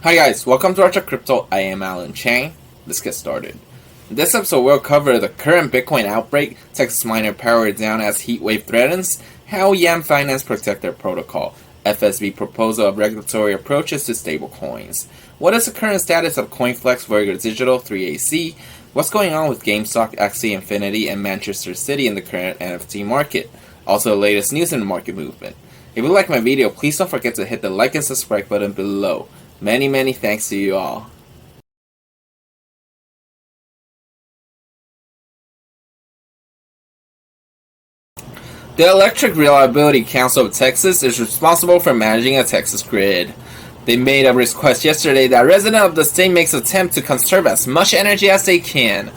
Hi guys, welcome to Archer Crypto. I am Alan Chang. Let's get started. In this episode, we'll cover the current Bitcoin outbreak, Texas miner power down as Heatwave threatens, how Yam Finance protect their protocol, FSB proposal of regulatory approaches to stablecoins, what is the current status of CoinFLEX Voyager Digital 3AC, what's going on with GameStop, Axie Infinity, and Manchester City in the current NFT market, also the latest news in the market movement. If you like my video, please don't forget to hit the like and subscribe button below. Many thanks to you all. The Electric Reliability Council of Texas is responsible for managing a Texas grid. They made a request yesterday that residents of the state make attempt to conserve as much energy as they can.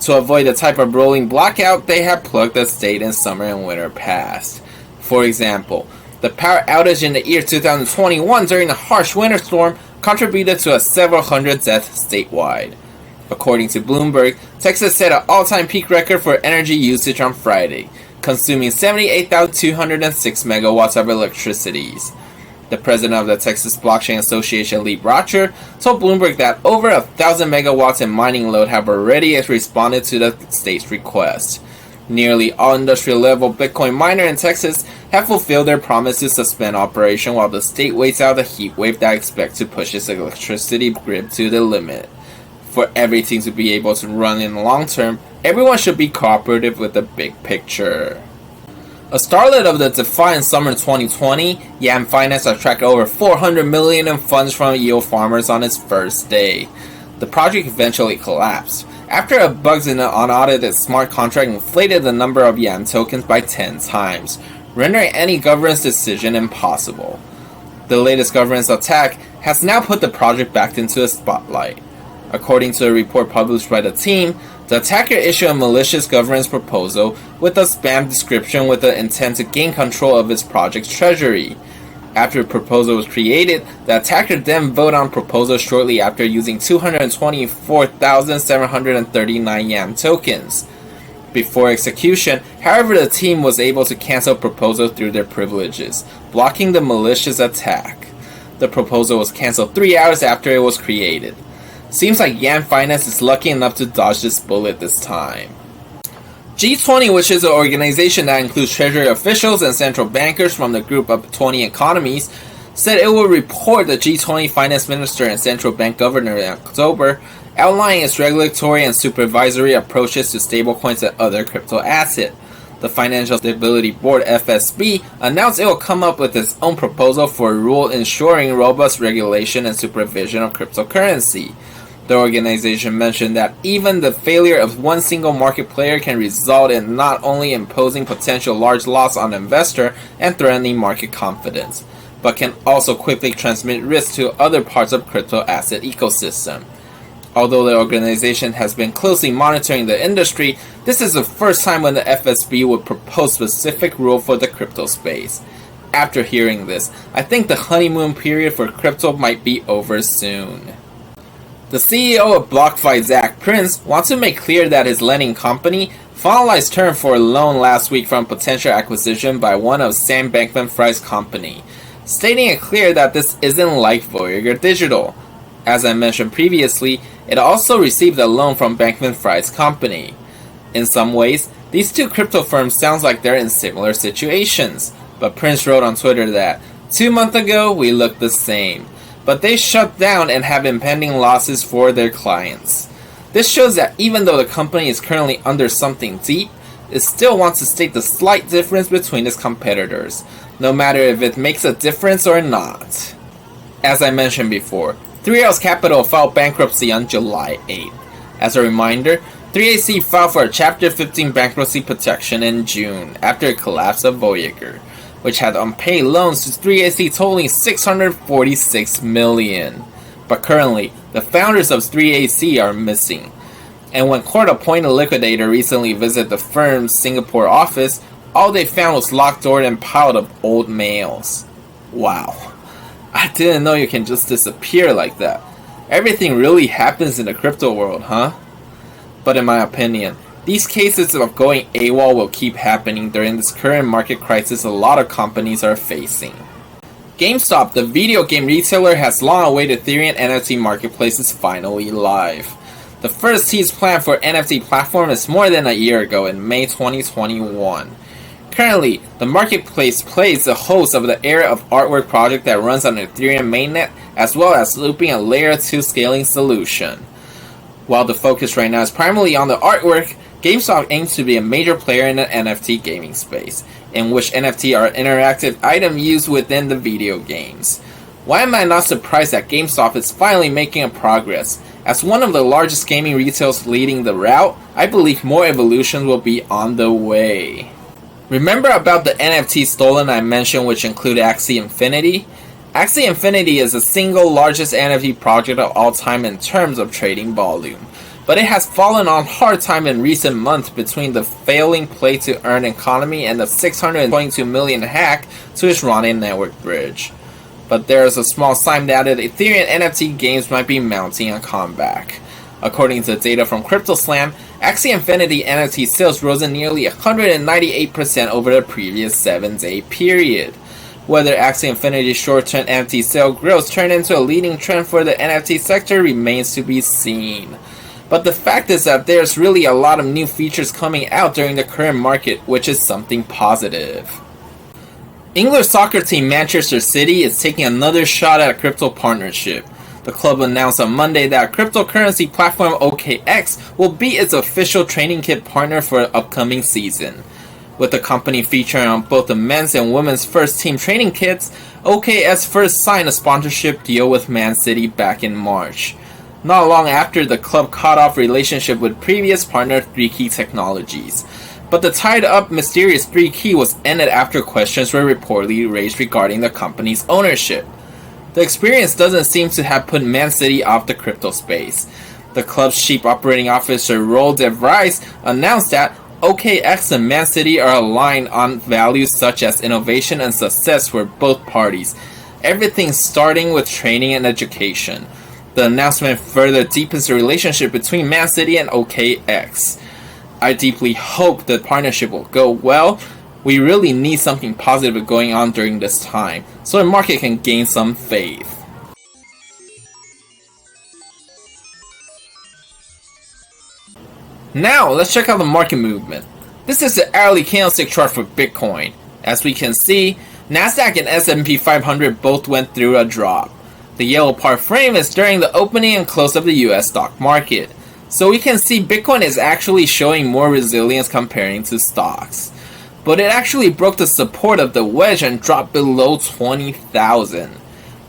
To avoid the type of rolling blackout, they have plugged the state in summer and winter past. For example, the power outage in the year 2021 during a harsh winter storm contributed to a several hundred deaths statewide. According to Bloomberg, Texas set an all-time peak record for energy usage on Friday, consuming 78,206 megawatts of electricity. The president of the Texas Blockchain Association, Lee Rocher, told Bloomberg that over 1,000 megawatts in mining load have already responded to the state's request. Nearly all industrial-level Bitcoin miners in Texas have fulfilled their promise to suspend operation while the state waits out the heat wave that expects to push its electricity grid to the limit. For everything to be able to run in the long term, everyone should be cooperative with the big picture. A starlet of the defiant summer 2020, Yam Finance attracted over $400 million in funds from yield farmers on its first day. The project eventually collapsed after bugs in the unaudited smart contract inflated the number of Yam tokens by 10 times, rendering any governance decision impossible. The latest governance attack has now put the project back into the spotlight. According to a report published by the team, the attacker issued a malicious governance proposal with a spam description with the intent to gain control of its project's treasury. After the proposal was created, the attacker then voted on proposal shortly after using 224,739 Yam tokens. Before execution, however, the team was able to cancel proposal through their privileges, blocking the malicious attack. The proposal was canceled 3 hours after it was created. Seems like Yam Finance is lucky enough to dodge this bullet this time. G20, which is an organization that includes treasury officials and central bankers from the group of 20 economies, said it will report the G20 finance minister and central bank governor in October, outlining its regulatory and supervisory approaches to stablecoins and other crypto assets. The Financial Stability Board (FSB) announced it will come up with its own proposal for a rule ensuring robust regulation and supervision of cryptocurrency. The organization mentioned that even the failure of one single market player can result in not only imposing potential large loss on the investor and threatening market confidence, but can also quickly transmit risk to other parts of crypto asset ecosystem. Although the organization has been closely monitoring the industry, this is the first time when the FSB would propose specific rule for the crypto space. After hearing this, I think the honeymoon period for crypto might be over soon. The CEO of Blockfight, Zach Prince, wants to make clear that his lending company finalized terms for a loan last week from potential acquisition by one of Sam Bankman-Fried's company, stating it clear that this isn't like Voyager Digital. As I mentioned previously, it also received a loan from Bankman-Fried's company. In some ways, these two crypto firms sound like they're in similar situations, but Prince wrote on Twitter that 2 months ago we looked the same, but they shut down and have impending losses for their clients. This shows that even though the company is currently under something deep, it still wants to state the slight difference between its competitors, no matter if it makes a difference or not. As I mentioned before, 3L's Capital filed bankruptcy on July 8th. As a reminder, 3AC filed for a Chapter 15 bankruptcy protection in June after the collapse of Voyager, which had unpaid loans to 3AC totaling $646 million. But currently, the founders of 3AC are missing. And when court-appointed liquidator recently visited the firm's Singapore office, all they found was locked-doored and piled of old mails. Wow. I didn't know you can just disappear like that. Everything really happens in the crypto world, huh? But in my opinion, these cases of going AWOL will keep happening during this current market crisis a lot of companies are facing. GameStop, the video game retailer, has long awaited Ethereum NFT marketplace is finally live. The first tease plan for NFT platform is more than a year ago in May 2021. Currently, the marketplace plays the host of the era of artwork project that runs on Ethereum mainnet, as well as looping a layer 2 scaling solution. While the focus right now is primarily on the artwork, GameStop aims to be a major player in the NFT gaming space, in which NFT are interactive item used within the video games. Why am I not surprised that GameStop is finally making a progress? As one of the largest gaming retailers leading the route, I believe more evolution will be on the way. Remember about the NFT stolen I mentioned, which include Axie Infinity? Axie Infinity is the single largest NFT project of all time in terms of trading volume, but it has fallen on hard time in recent months between the failing play-to-earn economy and the 622 million hack to its running network bridge. But there is a small sign that the Ethereum NFT games might be mounting a comeback. According to data from CryptoSlam, Axie Infinity NFT sales rose nearly 198% over the previous 7-day period. Whether Axie Infinity's short-term NFT sale growth turned into a leading trend for the NFT sector remains to be seen. But the fact is that there's really a lot of new features coming out during the current market, which is something positive. English soccer team Manchester City is taking another shot at a crypto partnership. The club announced on Monday that cryptocurrency platform OKX will be its official training kit partner for the upcoming season. With the company featuring on both the men's and women's first team training kits, OKX first signed a sponsorship deal with Man City back in March. Not long after, the club cut off relationship with previous partner 3Key Technologies. But the tied-up mysterious 3Key was ended after questions were reportedly raised regarding the company's ownership. The experience doesn't seem to have put Man City off the crypto space. The club's chief operating officer Roel de Vries announced that OKX and Man City are aligned on values such as innovation and success for both parties, everything starting with training and education. The announcement further deepens the relationship between Man City and OKX. I deeply hope the partnership will go well. We really need something positive going on during this time, so the market can gain some faith. Now, let's check out the market movement. This is the hourly candlestick chart for Bitcoin. As we can see, Nasdaq and S&P 500 both went through a drop. The yellow part frame is during the opening and close of the US stock market. So we can see Bitcoin is actually showing more resilience comparing to stocks. But it actually broke the support of the wedge and dropped below 20,000.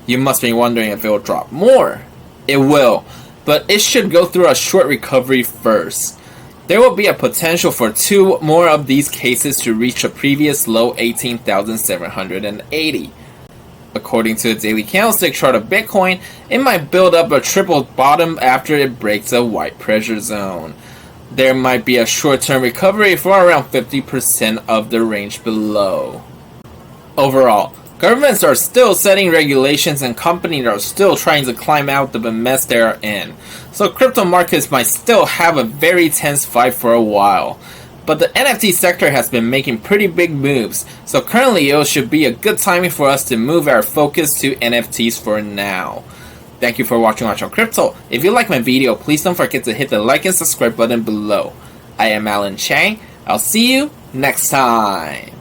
You must be wondering if it will drop more. It will, but it should go through a short recovery first. There will be a potential for 2 more of these cases to reach a previous low 18,780. According to the daily candlestick chart of Bitcoin, it might build up a triple bottom after it breaks a white pressure zone. There might be a short-term recovery for around 50% of the range below. Overall, governments are still setting regulations and companies are still trying to climb out of the mess they are in. So crypto markets might still have a very tense fight for a while. But the NFT sector has been making pretty big moves, so currently it should be a good timing for us to move our focus to NFTs for now. Thank you for watching Watch on Crypto. If you like my video, please don't forget to hit the like and subscribe button below. I am Alan Chang. I'll see you next time.